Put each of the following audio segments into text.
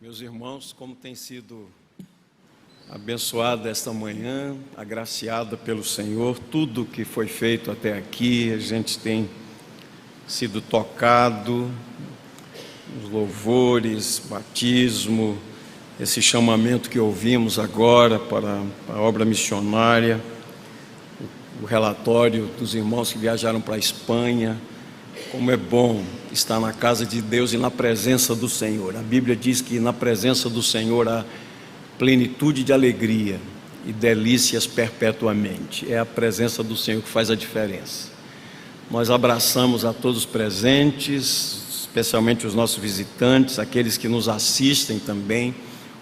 Meus irmãos, como tem sido abençoada esta manhã, agraciada pelo Senhor, tudo que foi feito até aqui, a gente tem sido tocado, os louvores, batismo, esse chamamento que ouvimos agora para a obra missionária, o relatório dos irmãos que viajaram para a Espanha. Como é bom estar na casa de Deus e na presença do Senhor. A Bíblia diz que na presença do Senhor há plenitude de alegria e delícias perpetuamente. É a presença do Senhor que faz a diferença. Nós abraçamos a todos os presentes, especialmente os nossos visitantes, aqueles que nos assistem também,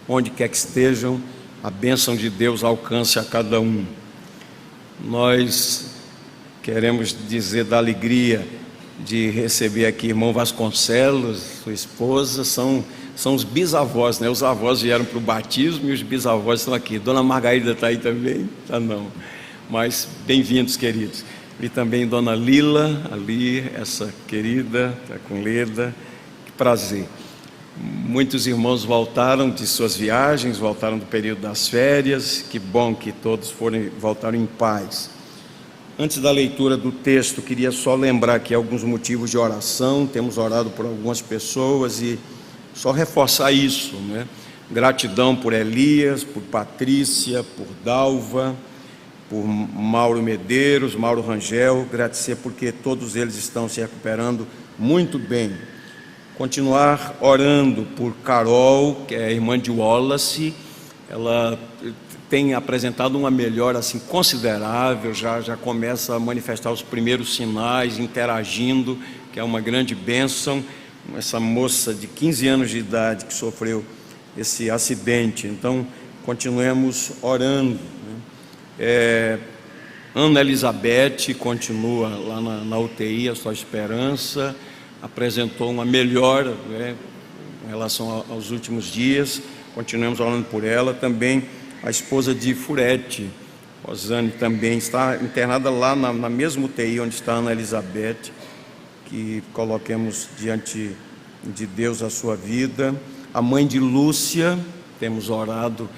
onde quer que estejam, a bênção de Deus alcance a cada um. Nós queremos dizer da alegria de receber aqui irmão Vasconcelos, sua esposa, são os bisavós, né? Os avós vieram para o batismo e os bisavós estão aqui. Dona Margarida está aí também? Está não, mas bem-vindos, queridos. E também Dona Lila, ali, essa querida, está com Leda, que prazer. Muitos irmãos voltaram de suas viagens, voltaram do período das férias, que bom que todos voltaram em paz. Antes da leitura do texto, queria só lembrar aqui alguns motivos de oração. Temos orado por algumas pessoas e só reforçar isso, né? Gratidão por Elias, por Patrícia, por Dalva, por Mauro Medeiros, Mauro Rangel. Agradecer porque todos eles estão se recuperando muito bem. Continuar orando por Carol, que é irmã de Wallace. Ela tem apresentado uma melhora assim considerável, já começa a manifestar os primeiros sinais, interagindo, que é uma grande bênção. Essa moça de 15 anos de idade que sofreu esse acidente, então continuemos orando, né? Ana Elizabeth continua lá na UTI, a sua esperança, apresentou uma melhora, né, em relação aos últimos dias. Continuemos orando por ela. Também a esposa de Furete, Rosane, também está internada lá na mesma UTI onde está a Ana Elizabeth. Que coloquemos diante de Deus a sua vida. A mãe de Lúcia, temos orado.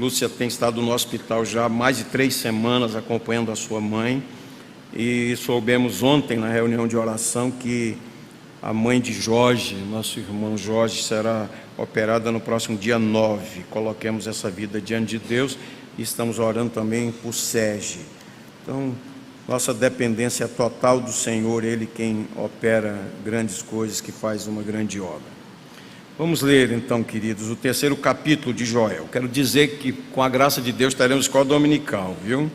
Lúcia tem estado no hospital já há mais de 3 semanas acompanhando a sua mãe. E soubemos ontem na reunião de oração que a mãe de Jorge, nosso irmão Jorge, será operada no próximo dia 9. Coloquemos essa vida diante de Deus e estamos orando também por Sérgio. Então, nossa dependência é total do Senhor, Ele quem opera grandes coisas, que faz uma grande obra. Vamos ler então, queridos, o 3º capítulo de Joel. Quero dizer que com a graça de Deus teremos escola dominical, viu?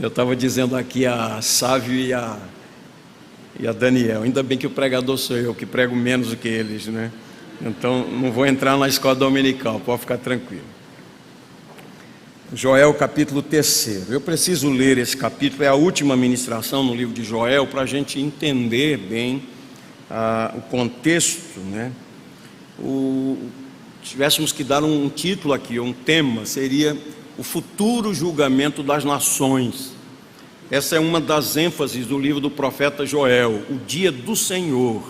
Eu estava dizendo aqui a Sávio e a Daniel, ainda bem que o pregador sou eu, que prego menos do que eles, né? Então não vou entrar na escola dominical, pode ficar tranquilo. Joel capítulo 3. Eu preciso ler esse capítulo, é a última ministração no livro de Joel, para a gente entender bem o contexto, né? Tivéssemos que dar um título aqui, um tema, seria o futuro julgamento das nações. Essa é uma das ênfases do livro do profeta Joel, o dia do Senhor.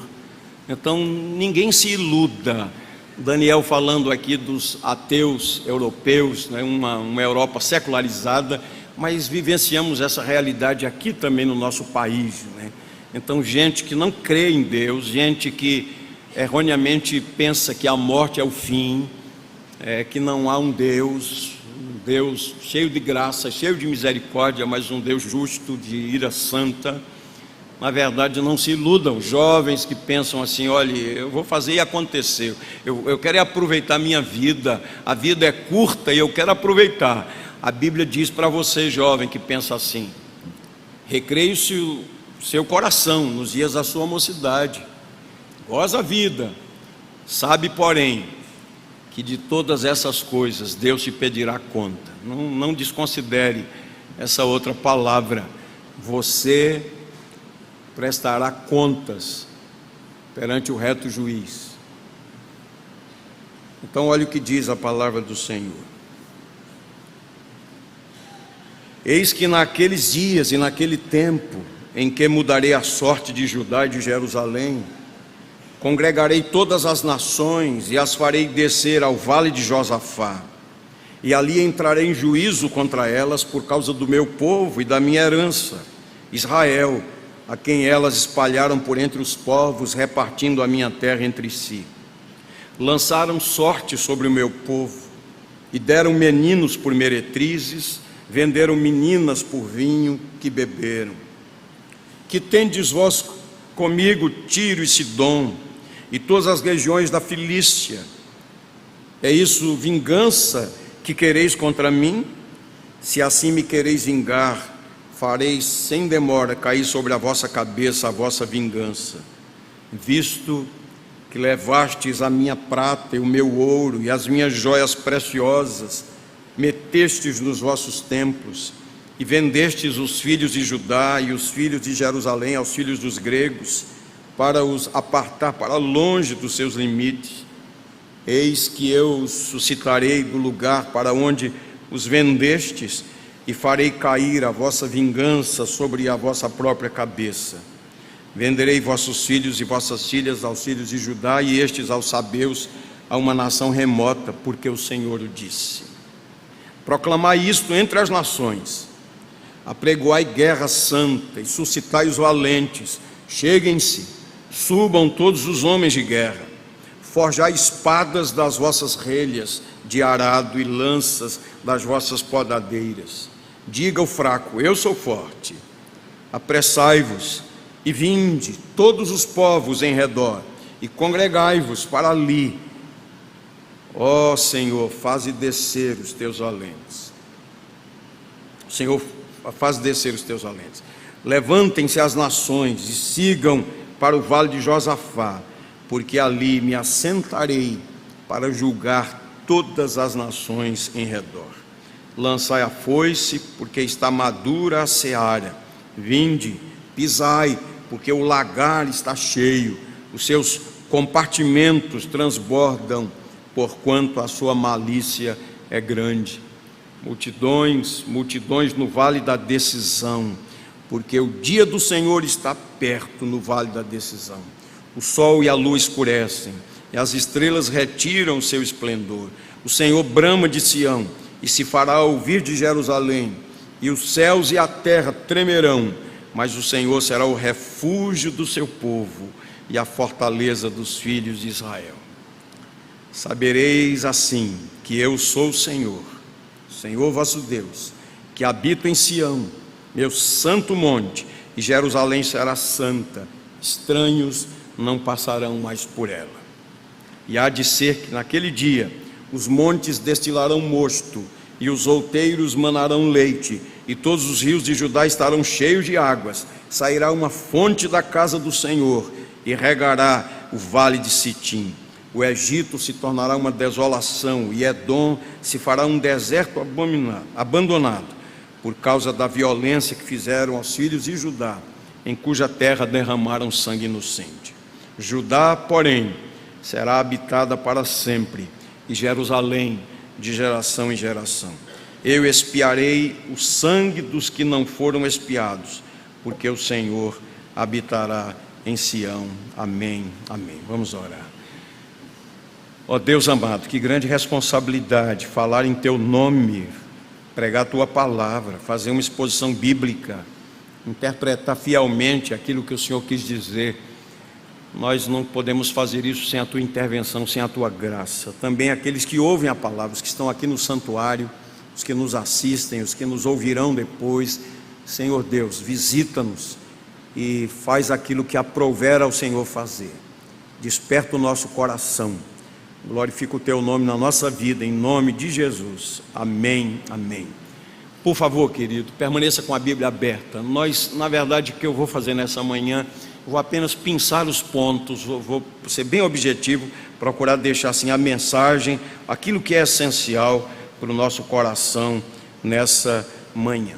Então ninguém se iluda. Daniel falando aqui dos ateus europeus, né? uma Europa secularizada, mas vivenciamos essa realidade aqui também no nosso país, né? Então gente que não crê em Deus, gente que erroneamente pensa que a morte é o fim, que não há um Deus cheio de graça, cheio de misericórdia, mas um Deus justo, de ira santa. Na verdade, não se iludam, jovens que pensam assim: olha, eu vou fazer e acontecer, eu quero aproveitar a minha vida, a vida é curta e eu quero aproveitar. A Bíblia diz para você, jovem, que pensa assim: recreie-se o seu coração nos dias da sua mocidade, goza a vida, sabe, porém, que de todas essas coisas Deus te pedirá conta. Não desconsidere essa outra palavra. Você prestará contas perante o reto juiz. Então olha o que diz a palavra do Senhor: eis que naqueles dias e naquele tempo em que mudarei a sorte de Judá e de Jerusalém, Congregarei todas as nações e as farei descer ao vale de Josafá, e ali entrarei em juízo contra elas por causa do meu povo e da minha herança, Israel, a quem elas espalharam por entre os povos, repartindo a minha terra entre si. Lançaram sorte sobre o meu povo, e deram meninos por meretrizes, venderam meninas por vinho que beberam. Que tendes vós comigo Tiro e Sidom, e todas as regiões da Filístia? É isso vingança que quereis contra mim? Se assim me quereis vingar, farei sem demora cair sobre a vossa cabeça a vossa vingança, visto que levastes a minha prata e o meu ouro e as minhas joias preciosas, metestes nos vossos templos e vendestes os filhos de Judá e os filhos de Jerusalém aos filhos dos gregos, para os apartar para longe dos seus limites. Eis que eu os suscitarei do lugar para onde os vendestes, e farei cair a vossa vingança sobre a vossa própria cabeça. Venderei vossos filhos e vossas filhas aos filhos de Judá, e estes aos sabeus, a uma nação remota, porque o Senhor o disse. Proclamai isto entre as nações, apregoai guerra santa, e suscitai os valentes. Cheguem-se, subam todos os homens de guerra, forjai espadas das vossas relhas de arado e lanças das vossas podadeiras. Diga o fraco: eu sou forte. Apressai-vos e vinde todos os povos em redor, e congregai-vos para ali. Ó Senhor, faze descer os teus valentes. Senhor, faz descer os teus valentes. Levantem-se as nações e sigam para o vale de Josafá, porque ali me assentarei para julgar todas as nações em redor. Lançai a foice, porque está madura a seara. Vinde, pisai, porque o lagar está cheio, os seus compartimentos transbordam, porquanto a sua malícia é grande. Multidões, multidões no vale da decisão, porque o dia do Senhor está perto no vale da decisão. O sol e a lua escurecem, e as estrelas retiram o seu esplendor. O Senhor brama de Sião, e se fará ouvir de Jerusalém, e os céus e a terra tremerão, mas o Senhor será o refúgio do seu povo, e a fortaleza dos filhos de Israel. Sabereis assim que eu sou o Senhor, Senhor vosso Deus, que habito em Sião, meu santo monte, e Jerusalém será santa, estranhos não passarão mais por ela. E há de ser que naquele dia os montes destilarão mosto, e os outeiros manarão leite, e todos os rios de Judá estarão cheios de águas. Sairá uma fonte da casa do Senhor, e regará o vale de Sitim. O Egito se tornará uma desolação, e Edom se fará um deserto abandonado, por causa da violência que fizeram aos filhos de Judá, em cuja terra derramaram sangue inocente. Judá, porém, será habitada para sempre, e Jerusalém de geração em geração. Eu expiarei o sangue dos que não foram expiados, porque o Senhor habitará em Sião. Amém, amém. Vamos orar. Ó Deus amado, que grande responsabilidade falar em Teu nome, pregar a Tua palavra, fazer uma exposição bíblica, interpretar fielmente aquilo que o Senhor quis dizer. Nós não podemos fazer isso sem a Tua intervenção, sem a Tua graça. Também aqueles que ouvem a palavra, os que estão aqui no santuário, os que nos assistem, os que nos ouvirão depois. Senhor Deus, visita-nos e faz aquilo que aprouver ao Senhor fazer. Desperta o nosso coração. Glorifica o Teu nome na nossa vida, em nome de Jesus. Amém, amém. Por favor, querido, permaneça com a Bíblia aberta. Na verdade, o que eu vou fazer nessa manhã, vou apenas pinçar os pontos, vou ser bem objetivo, procurar deixar assim a mensagem, aquilo que é essencial para o nosso coração nessa manhã.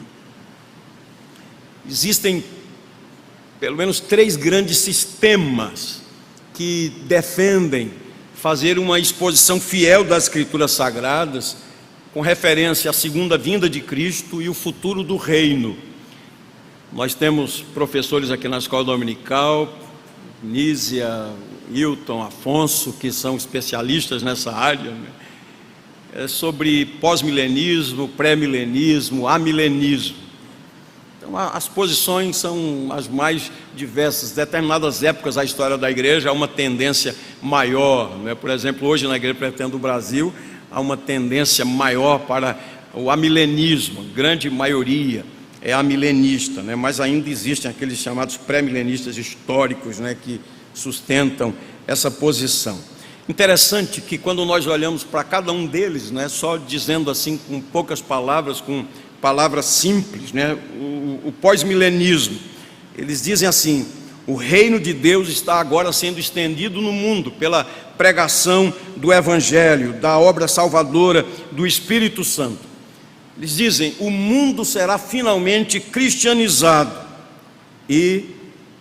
Existem pelo menos 3 grandes sistemas que defendem fazer uma exposição fiel das Escrituras Sagradas, com referência à segunda vinda de Cristo e o futuro do reino. Nós temos professores aqui na escola dominical, Nízia, Hilton, Afonso, que são especialistas nessa área, né? Sobre pós-milenismo, pré-milenismo, amilenismo. Então, as posições são as mais diversas. Em determinadas épocas da história da igreja há uma tendência maior, né? Por exemplo, hoje na Igreja Presbiteriana do Brasil há uma tendência maior para o amilenismo. A grande maioria é amilenista, né? Mas ainda existem aqueles chamados pré-milenistas históricos, né, que sustentam essa posição. Interessante que quando nós olhamos para cada um deles, né, só dizendo assim com poucas palavras, com palavras simples, né, o pós-milenismo, eles dizem assim: o reino de Deus está agora sendo estendido no mundo pela pregação do Evangelho, da obra salvadora do Espírito Santo. Eles dizem: o mundo será finalmente cristianizado e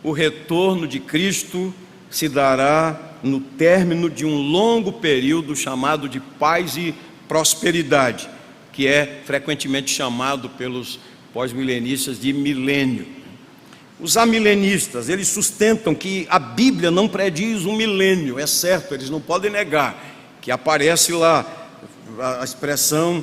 o retorno de Cristo se dará no término de um longo período chamado de paz e prosperidade, que é frequentemente chamado pelos pós-milenistas de milênio. Os amilenistas, eles sustentam que a Bíblia não prediz um milênio. É certo, eles não podem negar que aparece lá a expressão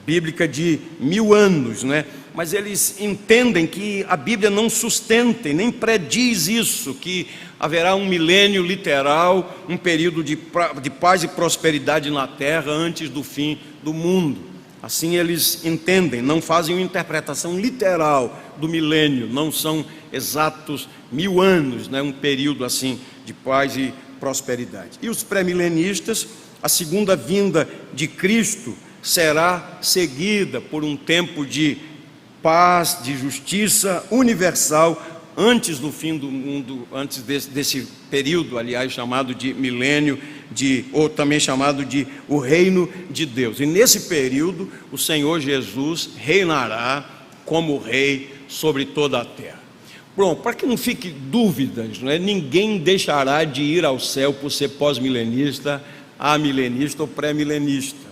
bíblica de 1000 anos, né? Mas eles entendem que a Bíblia não sustenta e nem prediz isso, que haverá um milênio literal, um período de paz e prosperidade na terra antes do fim do mundo. Assim eles entendem, não fazem uma interpretação literal do milênio, não são exatos 1000 anos, né? Um período assim de paz e prosperidade. E os pré-milenistas, a segunda vinda de Cristo será seguida por um tempo de paz, de justiça universal antes do fim do mundo, antes desse período, aliás, chamado de milênio, ou também chamado de o reino de Deus. E nesse período o Senhor Jesus reinará como rei sobre toda a terra. Bom, para que não fique dúvidas, não é? Ninguém deixará de ir ao céu por ser pós-milenista, amilenista ou pré-milenista.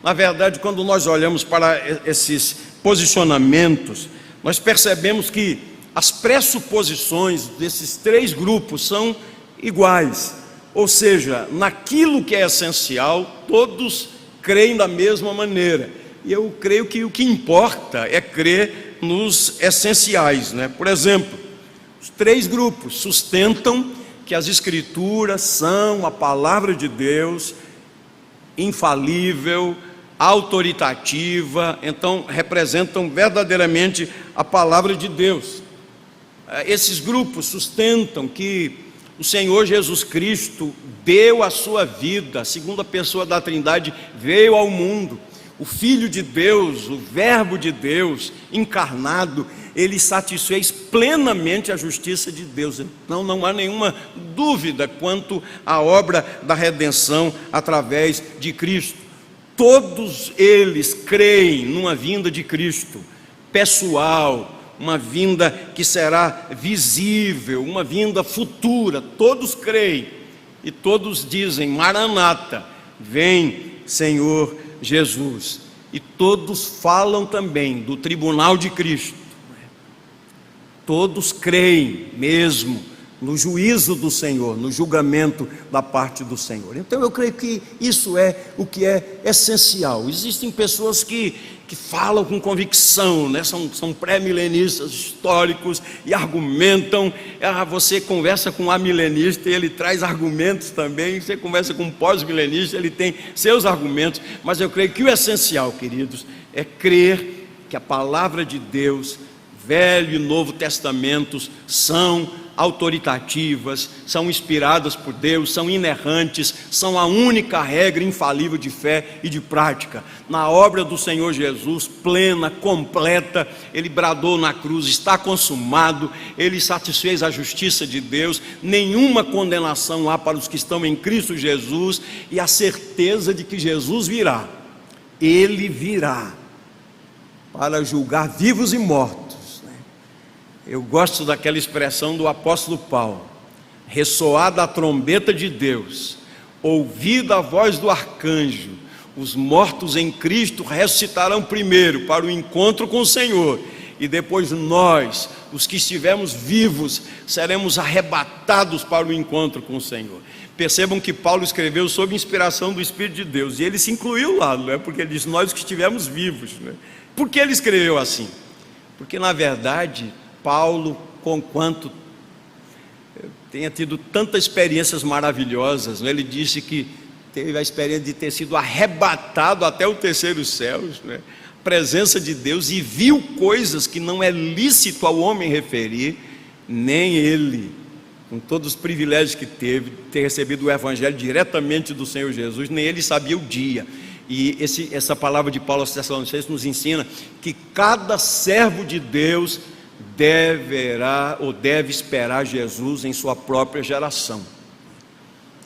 Na verdade, quando nós olhamos para esses posicionamentos, nós percebemos que as pressuposições desses três grupos são iguais, ou seja, naquilo que é essencial, todos creem da mesma maneira. E eu creio que o que importa é crer nos essenciais, né? Por exemplo, os três grupos sustentam que as Escrituras são a palavra de Deus, infalível, autoritativa, então representam verdadeiramente a palavra de Deus. Esses grupos sustentam que o Senhor Jesus Cristo deu a sua vida, a segunda pessoa da Trindade veio ao mundo, o Filho de Deus, o Verbo de Deus encarnado, ele satisfez plenamente a justiça de Deus. Então não há nenhuma dúvida quanto à obra da redenção através de Cristo. Todos eles creem numa vinda de Cristo, pessoal, uma vinda que será visível, uma vinda futura. Todos creem e todos dizem: Maranata, vem Senhor Jesus. E todos falam também do tribunal de Cristo. Todos creem mesmo no juízo do Senhor, no julgamento da parte do Senhor. Então eu creio que isso é o que é essencial. Existem pessoas que falam com convicção, né? São pré-milenistas históricos e argumentam. Você conversa com um amilenista e ele traz argumentos também. Você conversa com um pós-milenista, ele tem seus argumentos. Mas eu creio que o essencial, queridos, é crer que a palavra de Deus, Velho e Novo Testamentos, são autoritativas, são inspiradas por Deus, são inerrantes, são a única regra infalível de fé e de prática. Na obra do Senhor Jesus, plena, completa, ele bradou na cruz: está consumado. Ele satisfez a justiça de Deus, nenhuma condenação há para os que estão em Cristo Jesus, e a certeza de que Jesus virá. Ele virá para julgar vivos e mortos. Eu gosto daquela expressão do apóstolo Paulo: ressoada a trombeta de Deus, ouvida a voz do arcanjo, os mortos em Cristo ressuscitarão primeiro para o encontro com o Senhor, e depois nós, os que estivermos vivos, seremos arrebatados para o encontro com o Senhor. Percebam que Paulo escreveu sob inspiração do Espírito de Deus, e ele se incluiu lá, não é? Porque ele diz, nós que estivermos vivos, não é? Por que ele escreveu assim? Porque na verdade, Paulo, conquanto tenha tido tantas experiências maravilhosas, não é? Ele disse que teve a experiência de ter sido arrebatado até o terceiro céu, não é? Presença de Deus, e viu coisas que não é lícito ao homem referir, nem ele, com todos os privilégios que teve, ter recebido o Evangelho diretamente do Senhor Jesus, nem ele sabia o dia. E essa palavra de Paulo aos Tessalonicenses nos ensina que cada servo de Deus deverá ou deve esperar Jesus em sua própria geração.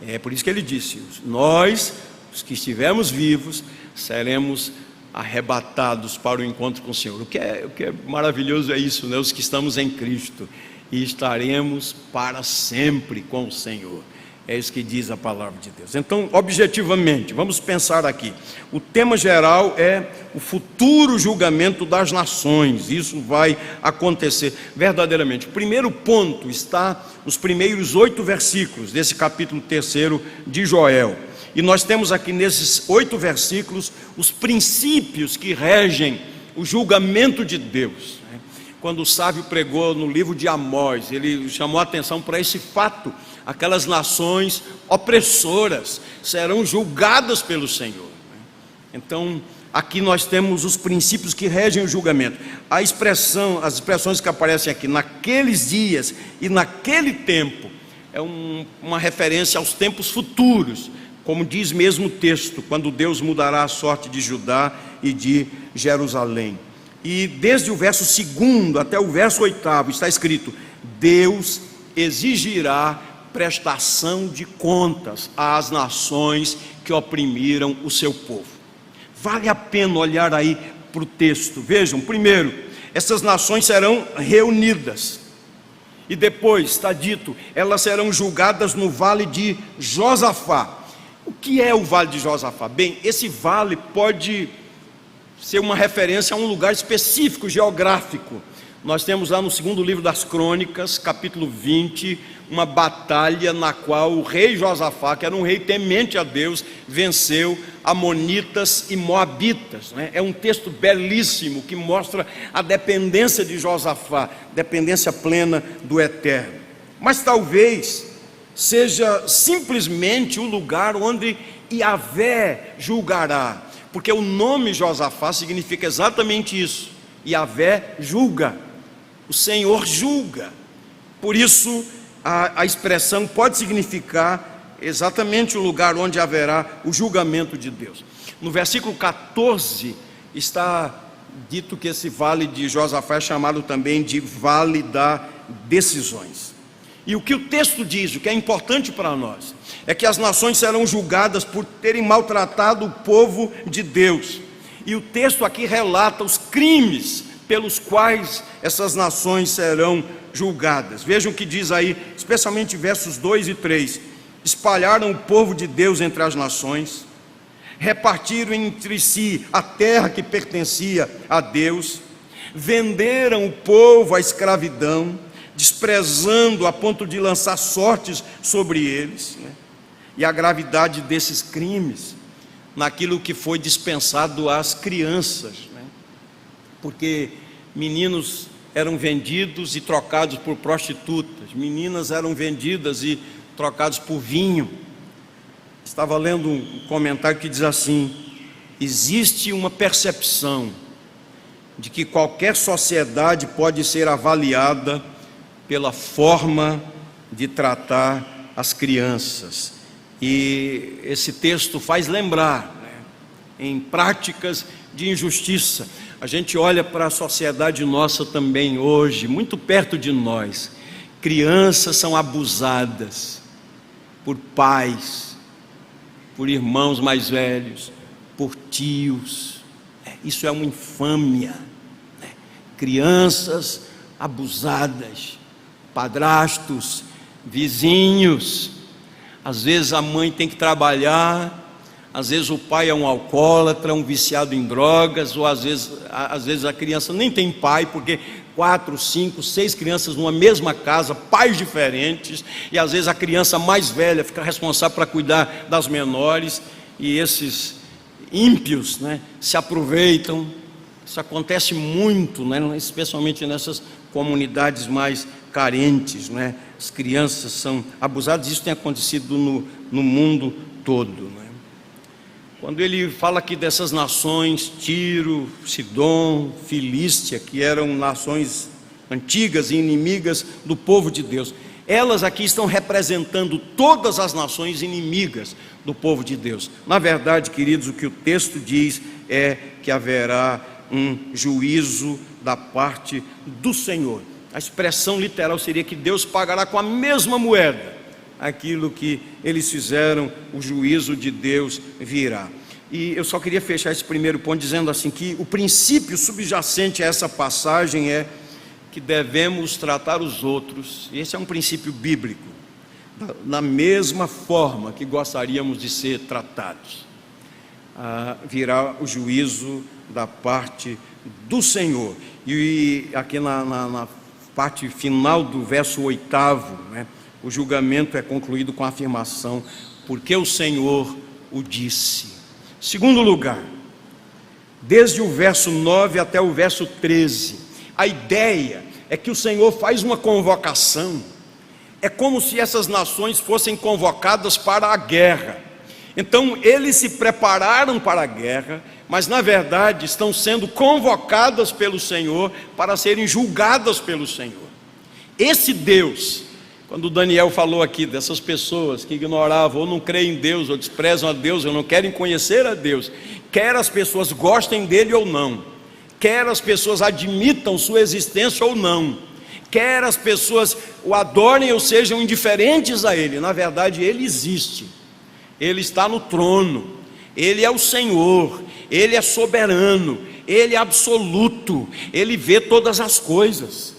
É por isso que ele disse, nós, os que estivermos vivos, seremos arrebatados para o encontro com o Senhor. O que é maravilhoso é isso, né? Os que estamos em Cristo, e estaremos para sempre com o Senhor. É isso que diz a palavra de Deus. Então, objetivamente, vamos pensar aqui. O tema geral é o futuro julgamento das nações. Isso vai acontecer verdadeiramente. O primeiro ponto está nos primeiros 8 versículos desse capítulo 3 de Joel. E nós temos aqui nesses 8 versículos os princípios que regem o julgamento de Deus. Quando o sábio pregou no livro de Amós, ele chamou a atenção para esse fato: aquelas nações opressoras serão julgadas pelo Senhor. Então, aqui nós temos os princípios que regem o julgamento. As expressões que aparecem aqui, naqueles dias e naquele tempo, é uma referência aos tempos futuros, como diz mesmo o texto, quando Deus mudará a sorte de Judá e de Jerusalém. E desde o verso 2 até o verso 8 está escrito: Deus exigirá prestação de contas às nações que oprimiram o seu povo. Vale a pena olhar aí para o texto. Vejam, primeiro, essas nações serão reunidas, e depois está dito, elas serão julgadas no vale de Josafá. O que é o vale de Josafá? Bem, esse vale pode ser uma referência a um lugar específico, geográfico. Nós temos lá no segundo livro das Crônicas, capítulo 20, uma batalha na qual o rei Josafá, que era um rei temente a Deus, venceu amonitas e moabitas, né? É um texto belíssimo que mostra a dependência de Josafá, dependência plena do Eterno. Mas talvez seja simplesmente o lugar onde Yahvé julgará, porque o nome Josafá significa exatamente isso: Yahvé julga, o Senhor julga. Por isso a expressão pode significar exatamente o lugar onde haverá o julgamento de Deus. No versículo 14 está dito que esse vale de Josafá é chamado também de vale das decisões. E o que o texto diz, o que é importante para nós, é que as nações serão julgadas por terem maltratado o povo de Deus. E o texto aqui relata os crimes pelos quais essas nações serão julgadas. Vejam o que diz aí, especialmente versos 2 e 3. Espalharam o povo de Deus entre as nações, repartiram entre si a terra que pertencia a Deus, venderam o povo à escravidão, desprezando a ponto de lançar sortes sobre eles, né? E a gravidade desses crimes naquilo que foi dispensado às crianças, né? Porque meninos eram vendidos e trocados por prostitutas, meninas eram vendidas e trocadas por vinho. Estava lendo um comentário que diz assim: existe uma percepção de que qualquer sociedade pode ser avaliada pela forma de tratar as crianças. E esse texto faz lembrar, né, em práticas de injustiça. A gente olha para a sociedade nossa também hoje, muito perto de nós. Crianças são abusadas por pais, por irmãos mais velhos, por tios. Isso é uma infâmia, né? Crianças abusadas, padrastos, vizinhos. Às vezes a mãe tem que trabalhar, Às vezes o pai é um alcoólatra, um viciado em drogas, ou às vezes a criança nem tem pai, porque 4, 5, 6 crianças numa mesma casa, pais diferentes, e às vezes a criança mais velha fica responsável para cuidar das menores, e esses ímpios, né, se aproveitam. Isso acontece muito, né, especialmente nessas comunidades mais carentes, né? As crianças são abusadas. Isso tem acontecido no mundo todo, né? Quando ele fala aqui dessas nações, Tiro, Sidom, Filístia, que eram nações antigas e inimigas do povo de Deus, elas aqui estão representando todas as nações inimigas do povo de Deus. Na verdade, queridos, o que o texto diz é que haverá um juízo da parte do Senhor. A expressão literal seria que Deus pagará com a mesma moeda aquilo que eles fizeram, o juízo de Deus virá. E eu só queria fechar esse primeiro ponto dizendo assim, que o princípio subjacente a essa passagem é que devemos tratar os outros, e esse é um princípio bíblico, da mesma forma que gostaríamos de ser tratados. Virá o juízo da parte do Senhor. E aqui na parte final do verso 8, né, o julgamento é concluído com a afirmação: porque o Senhor o disse. Segundo lugar, desde o verso 9 até o verso 13, a ideia é que o Senhor faz uma convocação. É como se essas nações fossem convocadas para a guerra. Então eles se prepararam para a guerra, mas na verdade estão sendo convocadas pelo Senhor para serem julgadas pelo Senhor. Esse Deus, quando Daniel falou aqui dessas pessoas que ignoravam ou não creem em Deus, ou desprezam a Deus, ou não querem conhecer a Deus, quer as pessoas gostem dele ou não, quer as pessoas admitam sua existência ou não, quer as pessoas o adorem ou sejam indiferentes a ele, na verdade ele existe. Ele está no trono, Ele é o Senhor, Ele é soberano, Ele é absoluto, Ele vê todas as coisas.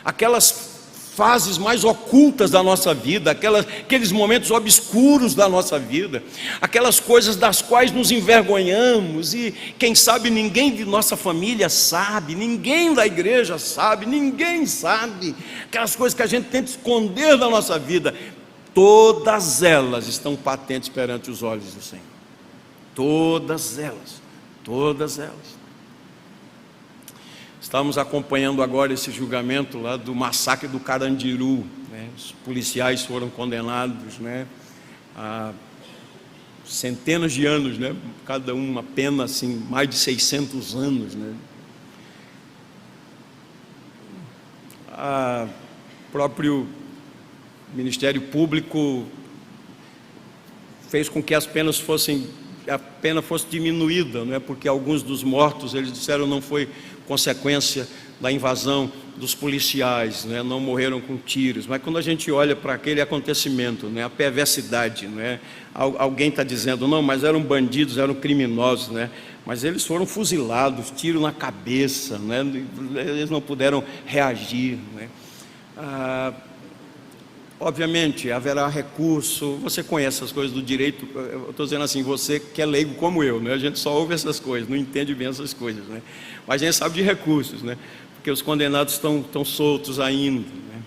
Aquelas fases mais ocultas da nossa vida, aqueles momentos obscuros da nossa vida, aquelas coisas das quais nos envergonhamos e quem sabe ninguém de nossa família sabe, ninguém da igreja sabe, ninguém sabe, aquelas coisas que a gente tenta esconder da nossa vida, todas elas estão patentes perante os olhos do Senhor. Todas elas, todas elas. Estamos acompanhando agora esse julgamento lá do massacre do Carandiru, né? Os policiais foram condenados, né, a centenas de anos, né? Cada um uma pena assim, mais de 600 anos, né? O próprio Ministério Público fez com que a pena fosse diminuída, não é? Porque alguns dos mortos, eles disseram, não foi consequência da invasão dos policiais, né? Não morreram com tiros. Mas quando a gente olha para aquele acontecimento, né? A perversidade, né? Alguém está dizendo, não, mas eram bandidos, eram criminosos, né? Mas eles foram fuzilados, tiro na cabeça, né? Eles não puderam reagir, né? Obviamente haverá recurso. Você conhece as coisas do direito. Eu estou dizendo assim, você que é leigo como eu, né? A gente só ouve essas coisas, não entende bem essas coisas, né? Mas a gente sabe de recursos, né? Porque os condenados estão soltos ainda, né?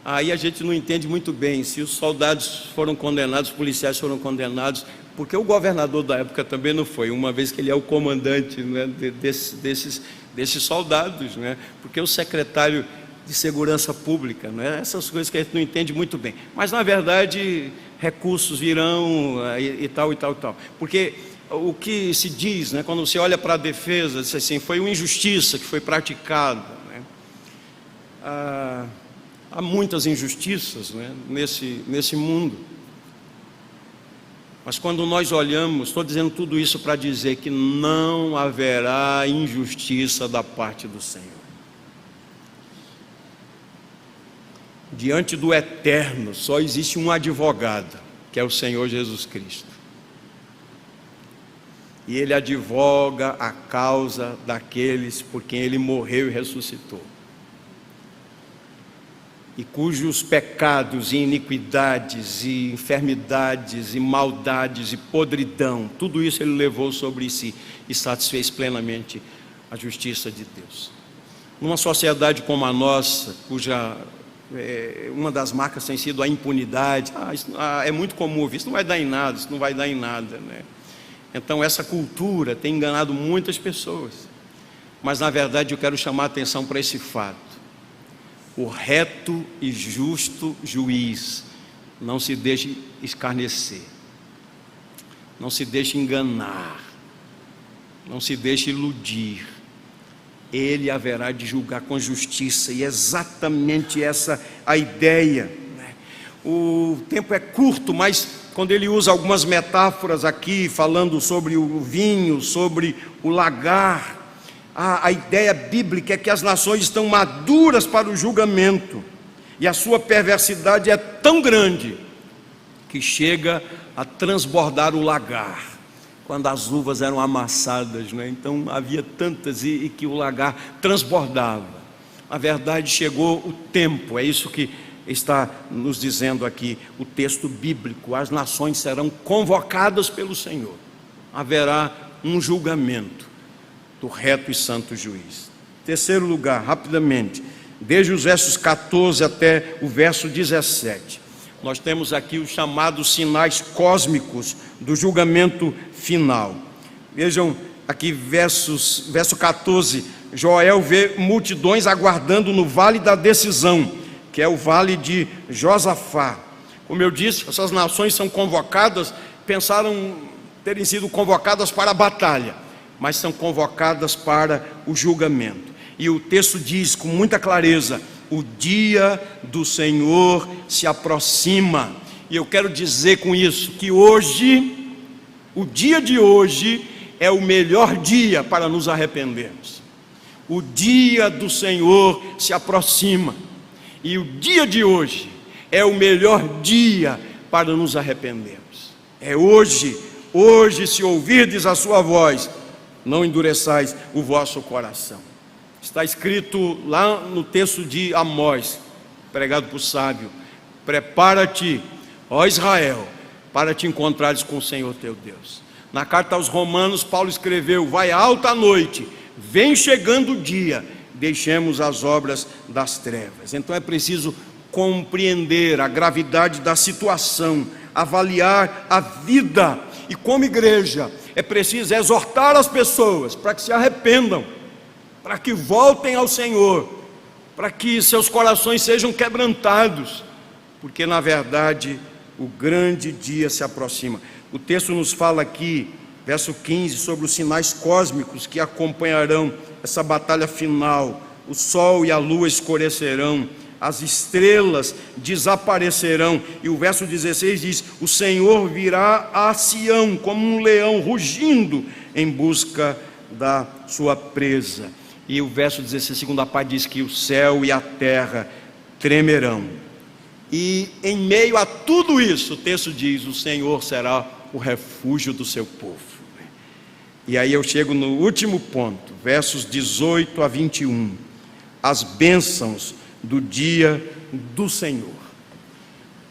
Aí a gente não entende muito bem se os soldados foram condenados, os policiais foram condenados, porque o governador da época também não foi, uma vez que ele é o comandante, né, desses soldados, né? Porque o secretário de segurança pública, né? Essas coisas que a gente não entende muito bem, mas na verdade recursos virão e tal, porque o que se diz, né, quando você olha para a defesa, diz assim, foi uma injustiça que foi praticada, né? Há muitas injustiças, né, nesse mundo, mas quando nós olhamos, estou dizendo tudo isso para dizer que não haverá injustiça da parte do Senhor. Diante do eterno só existe um advogado, que é o Senhor Jesus Cristo, e Ele advoga a causa daqueles por quem Ele morreu e ressuscitou. e cujos pecados e iniquidades e enfermidades e maldades e podridão, tudo isso ele levou sobre si e satisfez plenamente a justiça de Deus. Numa sociedade como a nossa, cuja uma das marcas tem sido a impunidade, é muito comum ouvir, isso não vai dar em nada, isso não vai dar em nada, né? Então essa cultura tem enganado muitas pessoas, mas na verdade eu quero chamar a atenção para esse fato: o reto e justo juiz não se deixe escarnecer, não se deixe enganar, não se deixe iludir. Ele haverá de julgar com justiça, e é exatamente essa a ideia, né? O tempo é curto, mas quando ele usa algumas metáforas aqui, falando sobre o vinho, sobre o lagar, a ideia bíblica é que as nações estão maduras para o julgamento, e a sua perversidade é tão grande que chega a transbordar o lagar, quando as uvas eram amassadas, né? Então havia tantas e que o lagar transbordava. Na verdade chegou o tempo, é isso que está nos dizendo aqui o texto bíblico: as nações serão convocadas pelo Senhor, haverá um julgamento do reto e santo juiz. Terceiro lugar, rapidamente, desde os versos 14 até o verso 17, nós temos aqui os chamados sinais cósmicos do julgamento final. Vejam aqui verso 14, Joel vê multidões aguardando no vale da decisão, que é o vale de Josafá. Como eu disse, essas nações são convocadas, pensaram terem sido convocadas para a batalha, mas são convocadas para o julgamento. E o texto diz com muita clareza: o dia do Senhor se aproxima. E eu quero dizer com isso que hoje, o dia de hoje é o melhor dia para nos arrependermos. O dia do Senhor se aproxima, e o dia de hoje é o melhor dia para nos arrependermos. É hoje, se ouvirdes a sua voz, não endureçais o vosso coração. Está escrito lá no texto de Amós, pregado por sábio: prepara-te, ó Israel, para te encontrares com o Senhor teu Deus. Na carta aos Romanos, Paulo escreveu: vai alta a noite, vem chegando o dia, deixemos as obras das trevas. Então é preciso compreender a gravidade da situação, avaliar a vida, e como igreja é preciso exortar as pessoas para que se arrependam, para que voltem ao Senhor, para que seus corações sejam quebrantados, porque na verdade o grande dia se aproxima. O texto nos fala aqui, verso 15, sobre os sinais cósmicos que acompanharão essa batalha final. O sol e a lua escurecerão, as estrelas desaparecerão, e o verso 16 diz: o Senhor virá a Sião como um leão rugindo em busca da sua presa. E o verso 16, segunda parte, diz que o céu e a terra tremerão. E em meio a tudo isso, o texto diz: o Senhor será o refúgio do seu povo. E aí eu chego no último ponto, versos 18 a 21. As bênçãos do dia do Senhor.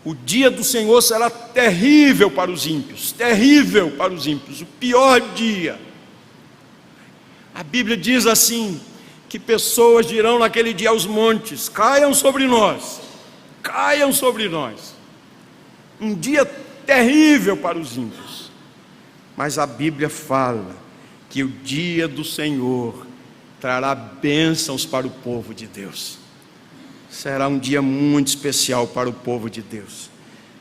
O dia do Senhor será terrível para os ímpios, terrível para os ímpios, o pior dia. A Bíblia diz assim, que pessoas dirão naquele dia aos montes: caiam sobre nós, caiam sobre nós. Um dia terrível para os ímpios. Mas a Bíblia fala que o dia do Senhor trará bênçãos para o povo de Deus. Será um dia muito especial para o povo de Deus.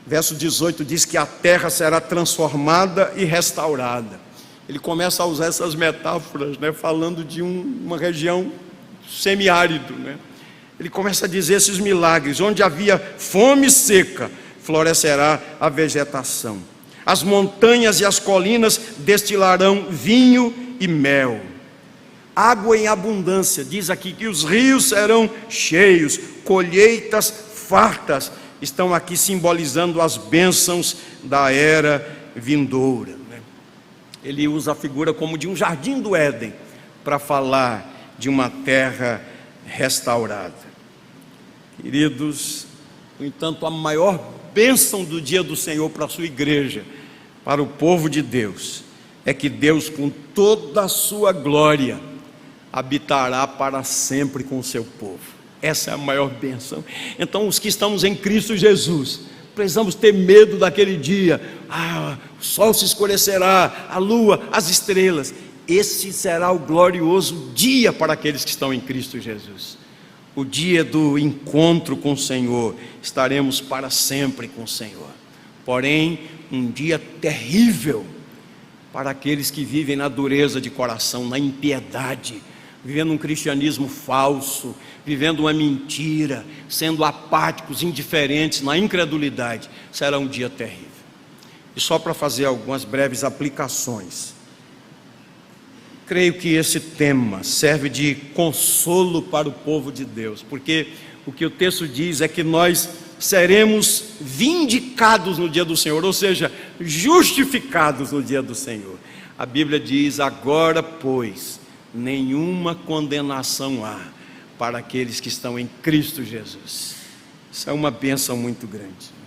Verso 18 diz que a terra será transformada e restaurada. Ele começa a usar essas metáforas, né, falando de uma região semiárido, né? Ele começa a dizer esses milagres: onde havia fome seca, florescerá a vegetação. As montanhas e as colinas destilarão vinho e mel. Água em abundância, diz aqui que os rios serão cheios, colheitas fartas. Estão aqui simbolizando as bênçãos da era vindoura. Ele usa a figura como de um jardim do Éden, para falar de uma terra restaurada. Queridos, no entanto, a maior bênção do dia do Senhor para a sua igreja, para o povo de Deus, é que Deus, com toda a sua glória, habitará para sempre com o seu povo. Essa é a maior bênção. Então, os que estamos em Cristo Jesus, precisamos ter medo daquele dia. O sol se escurecerá, a lua, as estrelas. Esse será o glorioso dia para aqueles que estão em Cristo Jesus. O dia do encontro com o Senhor, estaremos para sempre com o Senhor. Porém, um dia terrível para aqueles que vivem na dureza de coração, na impiedade, vivendo um cristianismo falso, vivendo uma mentira, sendo apáticos, indiferentes, na incredulidade. Será um dia terrível. E só para fazer algumas breves aplicações, creio que esse tema serve de consolo para o povo de Deus, porque o que o texto diz é que nós seremos vindicados no dia do Senhor, ou seja, justificados no dia do Senhor. A Bíblia diz: agora, pois, nenhuma condenação há para aqueles que estão em Cristo Jesus. Isso é uma bênção muito grande.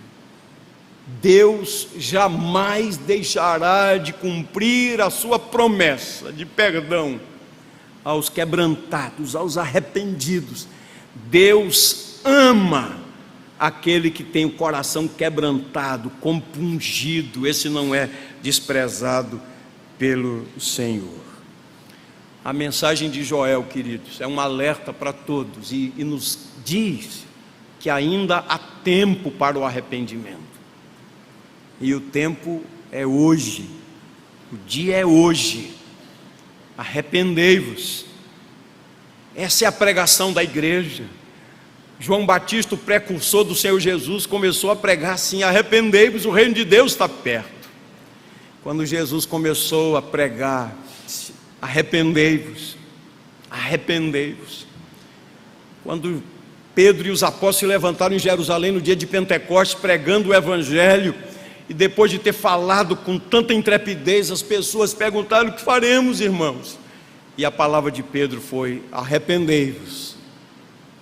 Deus jamais deixará de cumprir a sua promessa de perdão aos quebrantados, aos arrependidos. Deus ama aquele que tem o coração quebrantado, compungido. Esse não é desprezado pelo Senhor. A mensagem de Joel, queridos, é um alerta para todos e nos diz que ainda há tempo para o arrependimento. E o tempo é hoje, o dia é hoje. Arrependei-vos. Essa é a pregação da igreja. João Batista, o precursor do Senhor Jesus, começou a pregar assim: arrependei-vos, o reino de Deus está perto. Quando Jesus começou a pregar, arrependei-vos, arrependei-vos. Quando Pedro e os apóstolos se levantaram em Jerusalém no dia de Pentecostes, pregando o evangelho, e depois de ter falado com tanta intrepidez, as pessoas perguntaram: o que faremos, irmãos? E a palavra de Pedro foi: arrependei-vos,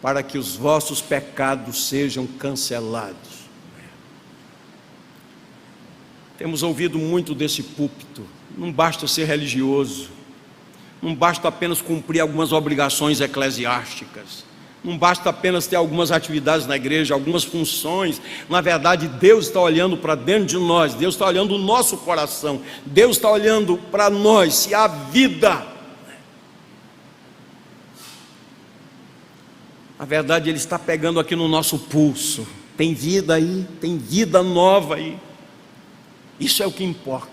para que os vossos pecados sejam cancelados. Temos ouvido muito desse púlpito: não basta ser religioso, não basta apenas cumprir algumas obrigações eclesiásticas, não basta apenas ter algumas atividades na igreja, algumas funções. Na verdade, Deus está olhando para dentro de nós, Deus está olhando o nosso coração, Deus está olhando para nós, se há vida. Na verdade, Ele está pegando aqui no nosso pulso: tem vida aí, tem vida nova aí. Isso é o que importa.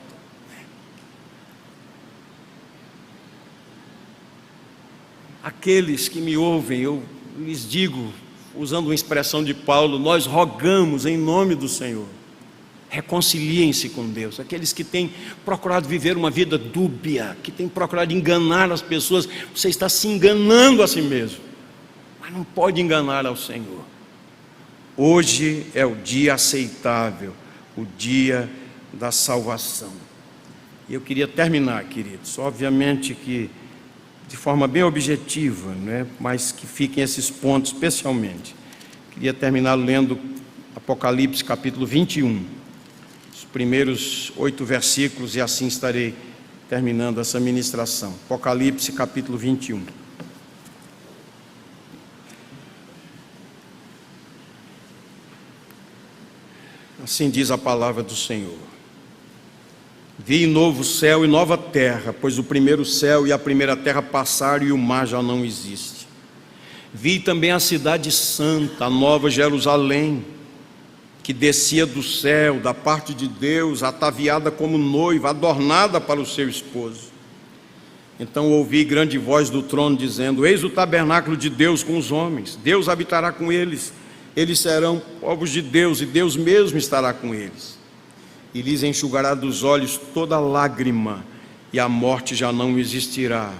Aqueles que me ouvem, eu lhes digo, usando uma expressão de Paulo: nós rogamos em nome do Senhor, reconciliem-se com Deus. Aqueles que têm procurado viver uma vida dúbia, que têm procurado enganar as pessoas, você está se enganando a si mesmo, mas não pode enganar ao Senhor. Hoje é o dia aceitável, o dia da salvação. E eu queria terminar, queridos, obviamente que de forma bem objetiva, né? Mas que fiquem esses pontos especialmente. Queria terminar lendo Apocalipse capítulo 21, os primeiros 8 versículos, e assim estarei terminando essa ministração. Apocalipse capítulo 21. Assim diz a palavra do Senhor: vi novo céu e nova terra, pois o primeiro céu e a primeira terra passaram e o mar já não existe. Vi também a cidade santa, a nova Jerusalém, que descia do céu, da parte de Deus, ataviada como noiva, adornada para o seu esposo. Então ouvi grande voz do trono dizendo: eis o tabernáculo de Deus com os homens, Deus habitará com eles, eles serão povos de Deus, e Deus mesmo estará com eles. E lhes enxugará dos olhos toda lágrima, e a morte já não existirá.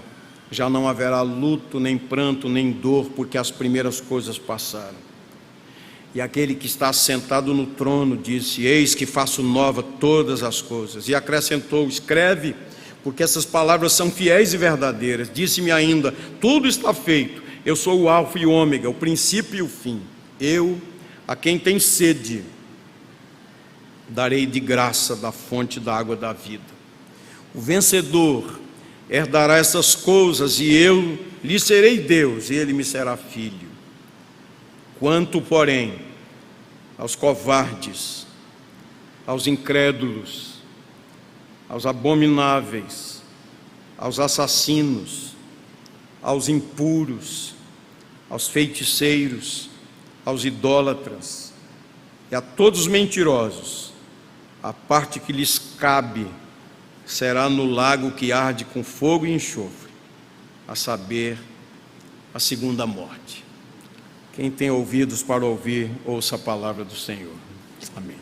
Já não haverá luto, nem pranto, nem dor, porque as primeiras coisas passaram. E aquele que está sentado no trono disse: eis que faço nova todas as coisas. E acrescentou: escreve, porque essas palavras são fiéis e verdadeiras. Disse-me ainda: tudo está feito. Eu sou o alfa e o ômega, o princípio e o fim. Eu, a quem tem sede, darei de graça da fonte da água da vida. O vencedor herdará essas coisas, e eu lhe serei Deus, e ele me será filho. Quanto, porém, aos covardes, aos incrédulos, aos abomináveis, aos assassinos, aos impuros, aos feiticeiros, aos idólatras e a todos os mentirosos, a parte que lhes cabe será no lago que arde com fogo e enxofre, a saber, a segunda morte. Quem tem ouvidos para ouvir, ouça a palavra do Senhor. Amém.